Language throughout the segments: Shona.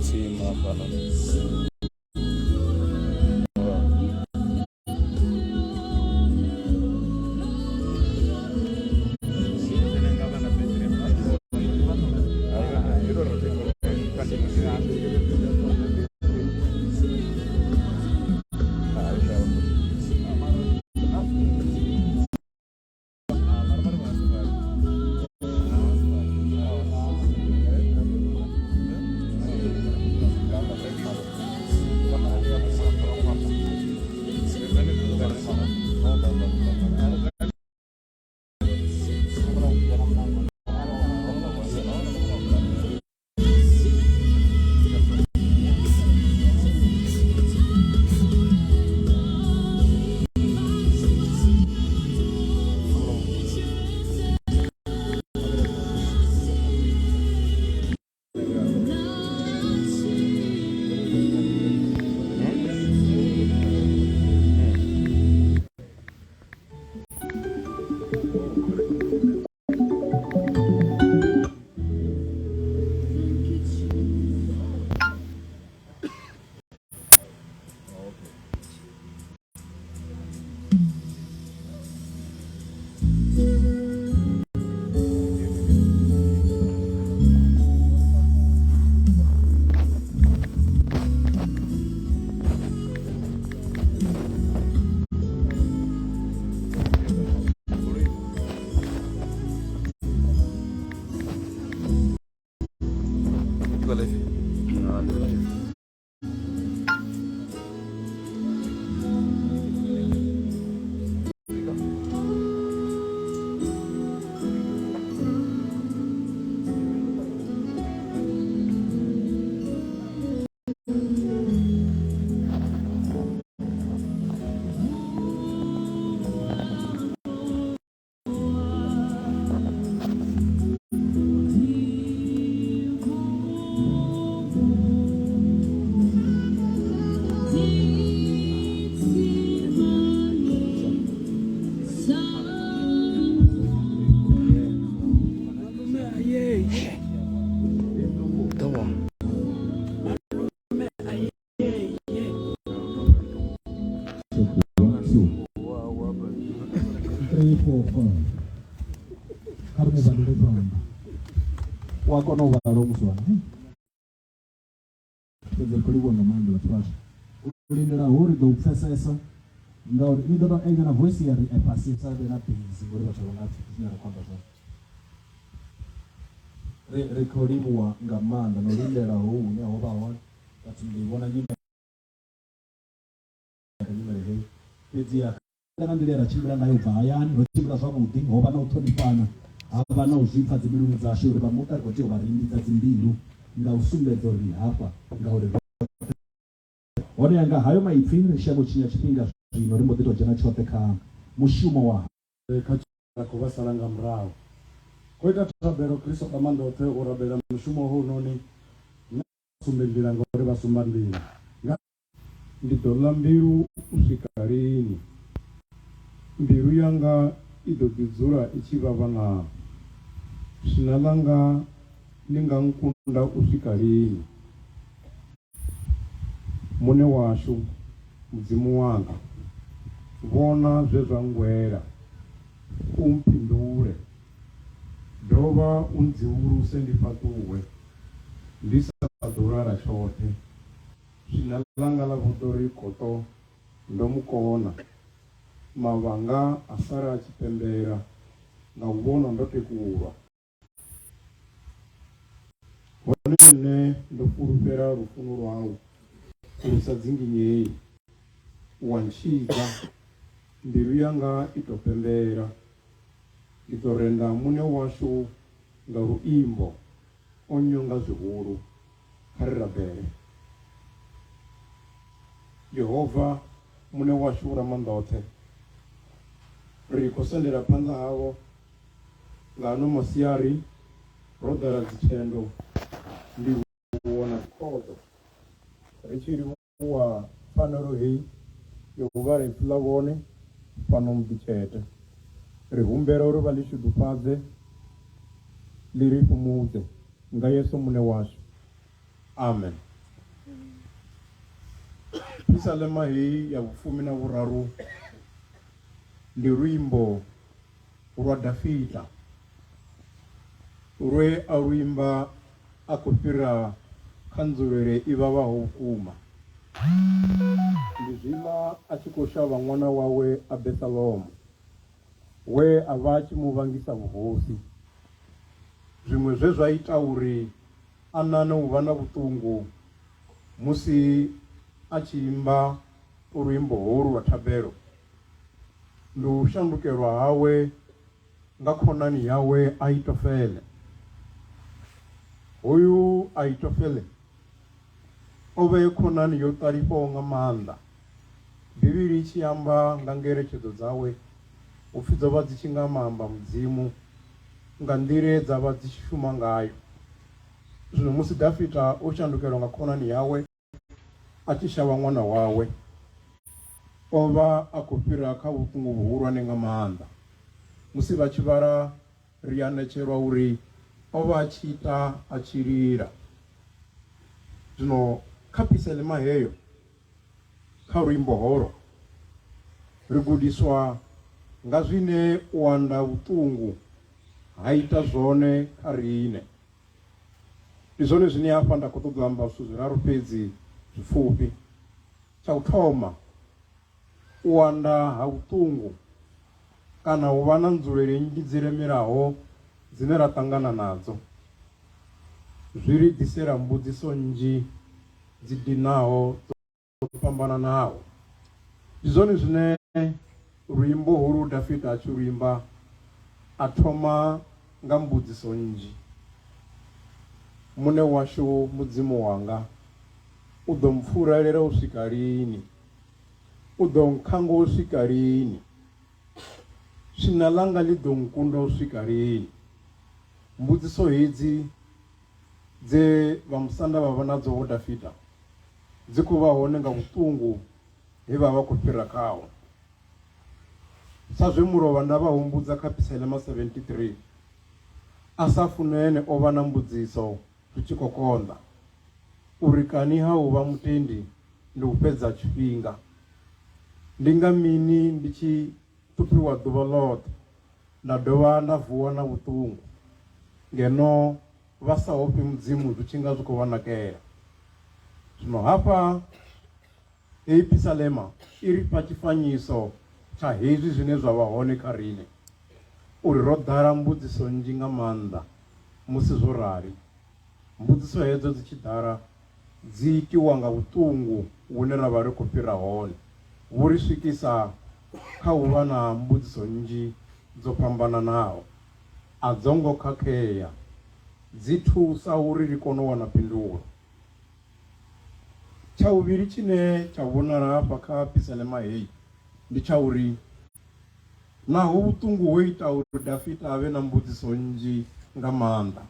tsima fana. Wakona uvala muswana kwenze kuliwa ngamanda la trash ulindela hori do pfesesa ngauri ni ndo enga na voice ya epasisa de na busy ngori bachabonati zina rekonda zwa recording ngamanda no lindela ho une ho ba hona but ndibona nyimba he pezi ya kana ndilera chimbira nayo vayani ro chimbira zwa kuti ho ba na uthonifana abana uzipfa dzibilu dzasho uri vamota kuti varindidza dzimbilu nga usumbedzo ri hapa nga uri one yanga hayo maipfini shango chinya chipinga zvino rimbo dito jana chote kha mushumo wa kachira kuvasalanga mrao koita tabero Kristo kamanda othe urabera mushumo ho noni sumbendira ngori vasumbandira ndidola mbiru usikarini mbiru yanga idodzura ichivava na shinalanga ningankunda usvikalini mune washu mudzimu wanga vona zvezvangwera umpindure ndova undziuruse ndipatuwe ndisadhurara chote shinalanga lavutori koto ndomukona mavanga asara achipembera ngauvona ndotekurwa one ndofurupera rufuno rwawo usadzinginyei wanchiga mbiru yanga itopembera itorenda mune washu ngaruimbo onyonga zvikuru harirabere Yehova mune washu ramandothe rikosendera panza havo ngano masiari rodara dzichendo ndiwona kodo richiri wa fanoro hii Yehova reflavone pano mbichete rihumbero uri valishudufadze liri kumudze nga Yesu mune washu amen. episalema hei ya vhufumi na vhuraru ndi luimbo lwa Dafita lwe a luimba a khou fhira kha nzulele i vhavhaho vhukuma. Ndi zwiḽa a tshi khou shavha ṅwana wawe Abesalomo we a vha a tshi mu vhangisa vhuhosi. Zwiṅwe zwe zwa ita uri a nane u vha na vhuṱungu musi a tshi imba luimbo holu lwa thabelo ndi u shandukelwa hawe nga khonani yawe Ahitofele. Hoyu Ahitofele o vha e khonani yo ṱalifhaho nga maanḓa. Bivhili i tshi amba nga ngeletshedzo dzawe upfhi dzo vha dzi tshi nga maamba mudzimu nga nḓila dza vha dzi tshi shuma ngayo. Zwino musi Dafita o shandukelwa nga khonani yawe a tshi shavha ṅwana wawe, o vha a khou fhira kha vhuṱungu vhuhulwane nga maanḓa. Musi vha tshi vhala ri a ṋetshelwa uri o vha a tshi ita a tshi lila. Zwino kha piselema heyo, kha luimbo holo, ri gudiswa nga zwine u anda vhuṱungu ha ita zwone kha riṋe. Ndi zwone zwine hafha nda khou ṱoḓa amba zwithu zwiraru fhedzi zwipfufhi. Tsha u thoma, u anda ha vhuṱungu kana u vha na nzulele nnzhi dzi lemelaho dzine ra ṱangana nadzo zwi ri ḓisela mbudziso nnzhi dzi dinaho dzo fhambananaho. Ndi zwone zwine luimbo holu Dafita a tshi luimba a thoma nga mbudziso nnzhi. Mune washu mudzimu wanga u ḓo mpfuralela u swika lini? U ḓo nkhanga u swika lini? Swina langa ḽi ḓo nkunda u swika lini? Mbudziso hedzi dze vha musanda vha vha nadzo vho Dafita dzi khou vha hone nga vhuṱungu he vha vha khou fhira khaho. Sa zwe mulovha nda vha humbudza kha Psalm 73, Asafunene o vha na mbudziso zwi tshi khou konḓa uri kani ha u vha mutendi ndi u fhedza tshifhinga. Ndi nga mini ndi tshi ṱuphiwa ḓuvha ḽoṱhe nda dovha nda vuwa na vhuṱungu ngeno vha sa ofhi mudzimu zwi tshi nga zwi khou vha nakela. Zwino hafha heyi pisalema i ri fha tshifanyiso tsha hezwi zwine zwa vha hone kha riṋe, uri ro ḓala mbudziso nnzhi nga maanḓa musi zwo rali. Mbudziso hedzo dzi tshi ḓala dzi itiwa nga vhuṱungu vhune ra vha ri khou fhira hone, vhu ri swikisa kha u vha na mbudziso nnzhi dzo fhambananaho. A dzo ngo khakhea, dzi thusa uri ri kone u wana phindulo. Tsha vhuvhili tshine tsha vhonala hafha kha pisalema heyi ndi tsha uri naho vhuṱungu ho ita uri Dafita avhe na mbudziso nnzhi nga maanḓa.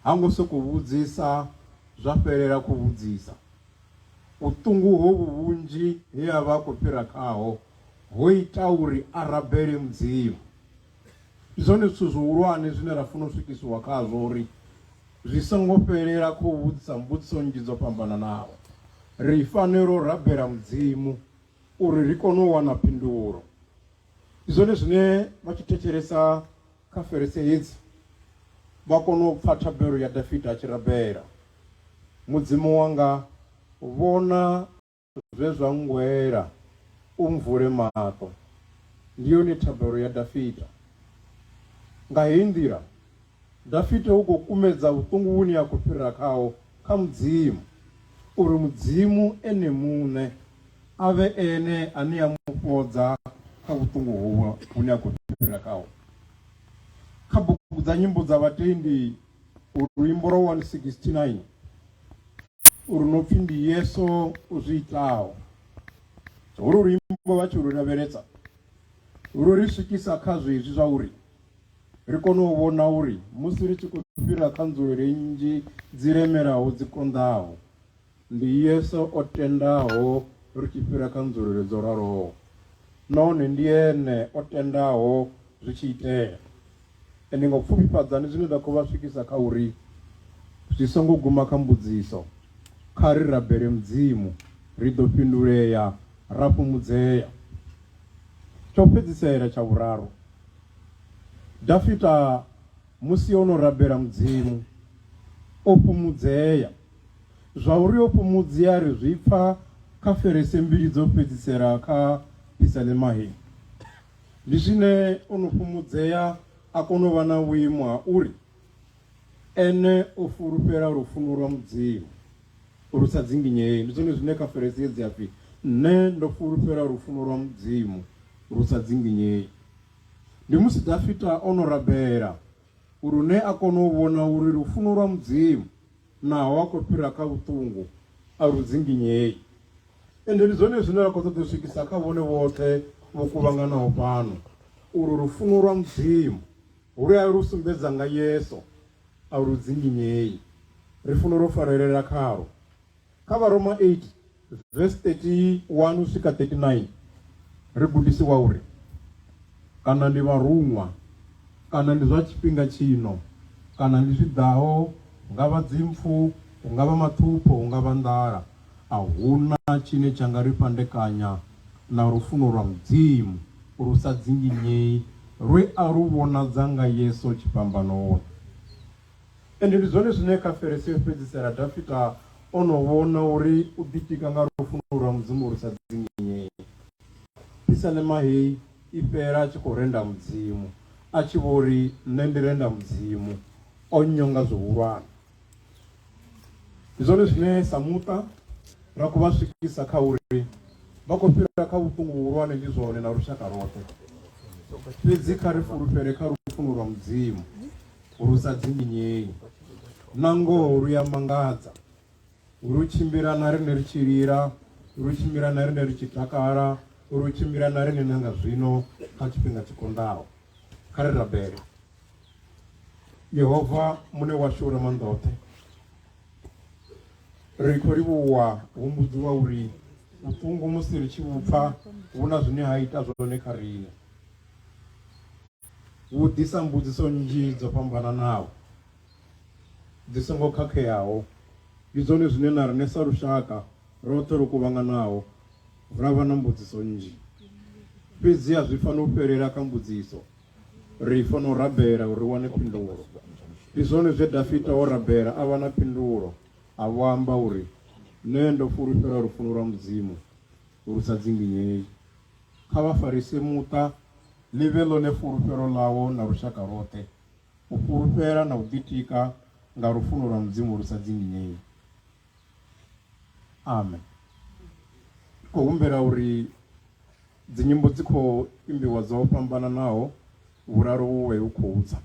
Ha ngo sokou vhudzisa zwa fhelela khou vhudzisa. Vhuṱungu hovhu vhunzhi he a vha a khou fhira khaho ho ita uri a rabele mudzimu. Ndi zwone zwithu zwihulwane zwine ra funa u swikisiwa khazwo, uri zwi songo fhelela khou vhudzisa mbudziso nnzhi dzo fhambananaho. Ri fanela u rabela mudzimu uri ri kone u wana phindulo. Ndi zwone zwine vha tshi thetshelesa kha ferese hedzi vha kone u pfha thabelo ya Dafita a tshi rabela: mudzimu wanga, vhona zwe zwa ngwela, u mvule maṱo. Ndi yone thabelo ya Dafita. Nga heyi nḓila Dafita u khou kumedza vhuṱungu vhune a khou fhira khaho kha mudzimu, uri mudzimu ene muṋe ave ene ane a mufhodza kha vhuṱungu hovhu vhune a khou fhira khaho. Kha bugu dza nyimbo dza vhatendi luimbo lwa 169 uri no pfhi ndi yeso u zwi itaho, holu luimbo vha tshi lu lavheletsa lu ri swikisa kha zwezwi zwa uri ri kone u vhona uri musi ri tshi khou fhira kha nzulele nnzhi dzi lemelaho dzi konḓaho, ndi yeso o tendaho ri tshi fhira kha nzulele dzo raloho, nahone ndi ene o tendaho zwi tshi itea. Ende nga u pfufhifhadza ndi zwine nda khou vha swikisa kha uri zwi songo guma kha mbudziso, kha ri rabele mudzimu riḓo fhinduleya ra fhumudzeya. Tsha u fhedzisela tsha vhuraru, Dafita musi ono rabela mudzimu o fhumudzeya. Zwauri o fhumudzea ri zwi pfha kha ferese mbili dzo fhedzisela kha pisa ḽemahei. Ndi zwine ono fhumudzea a kona u vha na vhuimo ha uri ene o fulufhela lufuno lwa mudzimu lu sa dzinginyei. Ndi zwone zwine kha ferese hedzi a pfhi nṋe ndo fulufhela lufuno lwa mudzimu lu sa dzinginyei. Ndi musi Dafita ono rabela uri une a kona u vhona uri lufuno lwa mudzimu naho a khou fhira kha vhuṱungu a lu dzinginyei. Ende ndi zwone zwine ra khou ṱoḓa u swikisa kha vhone vhoṱhe vho kuvhanganaho fhano, uri lufuno lwa mudzimu uri a lu sumbedza nga Yesu a lu dzinginyei. Ri funa ro farelela khalo. Kha Varoma 8 verse 31 uswika 39 ri gudisiwa uri kana ndi vharuṅwa, kana ndi zwa tshifhinga tshino, kana ndi zwiḓaho, hungavha dzimpfu, hungavha maṱhupho, hungavha nḓala, a huna tshine tsha nga ri fhandekanya na lufuno lwa mudzimu uri sa dzinginyei lwe a lu vhonadza nga Yesu tshipambanoni. Ende ndi zwone zwine kha ferese yo fhedzisela Dafita ono vhona uri u ḓitika nga lufuno lwa mudzimu uri sa dzinginyei. Pisa ḽemahei i fhela a tshi khou renda mudzimu, a tshi vho ri nṋe ndi renda mudzimu, o nyonga zwihulwane. Ndi zwone zwine sa muṱa ra khou vha swikisa kha uri vha khou fhira kha vhuṱungu vhuhulwane ndi zwone na lushaka roṱhe. Fhedzi kha ri fulufhele kha lufuno lwa mudzimu uri sa dzinginyei. Na ngoho lu ya mangadza, lu tshimbila na riṋe ri tshi lila, lu tshimbila na riṋe ri tshi takala, lu tshimbila na riṋe na nga zwino kha tshifhinga tshikonḓaho. Kha ri rabele. Yehova mune washu ure maanḓa oṱhe, ri khou livhuwa humbudziwa uri vhuṱungu musi ri tshi vhupfa hu na zwine ha ita zwone kha riṋe. Vhu ḓisa mbudziso nnzhi dzo fhambananaho dzi songo khakheaho. Ndi zwone zwine na riṋe sa lushaka roṱhe ro kuvhanganaho ra vha na mbudziso nnzhi. Fhedzi a zwi fanela u fhelela kha mbudziso, ri fanela u rabela uri ri wane phindulo. Ndi zwone zwe Dafita o rabela a vha na phindulo, a vho amba uri nṋe ndo fulufhela lufuno lwa mudzimu uri sa dzinginyei. Kha vha farise muṱa ḽi vhe ḽone fulufhelo ḽawo na lushaka roṱhe, u fulufhela na u ḓitika nga lufuno lwa mudzimu uri sa dzinginyei. Amen. Khou humbela uri dzi nyimbo dzi khou imbiwa dzo fhambananaho, vhuraru vhuwe hu khou tsa.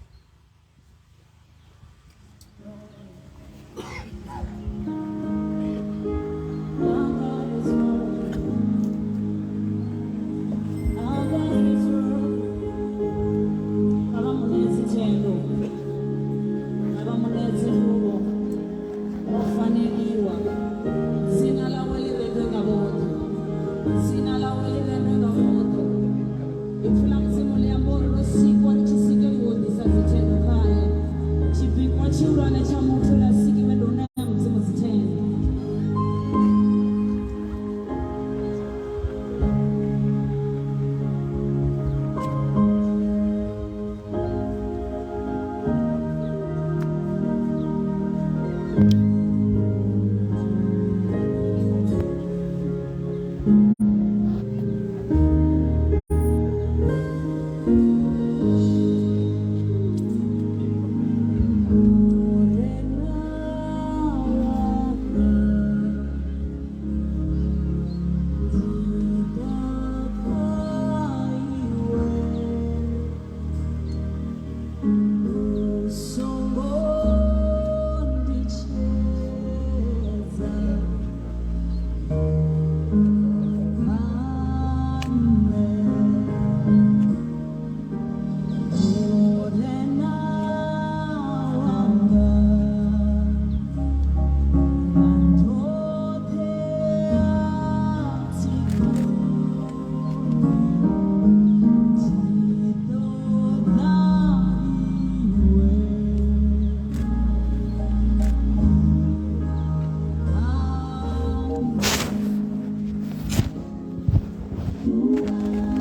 Nuna.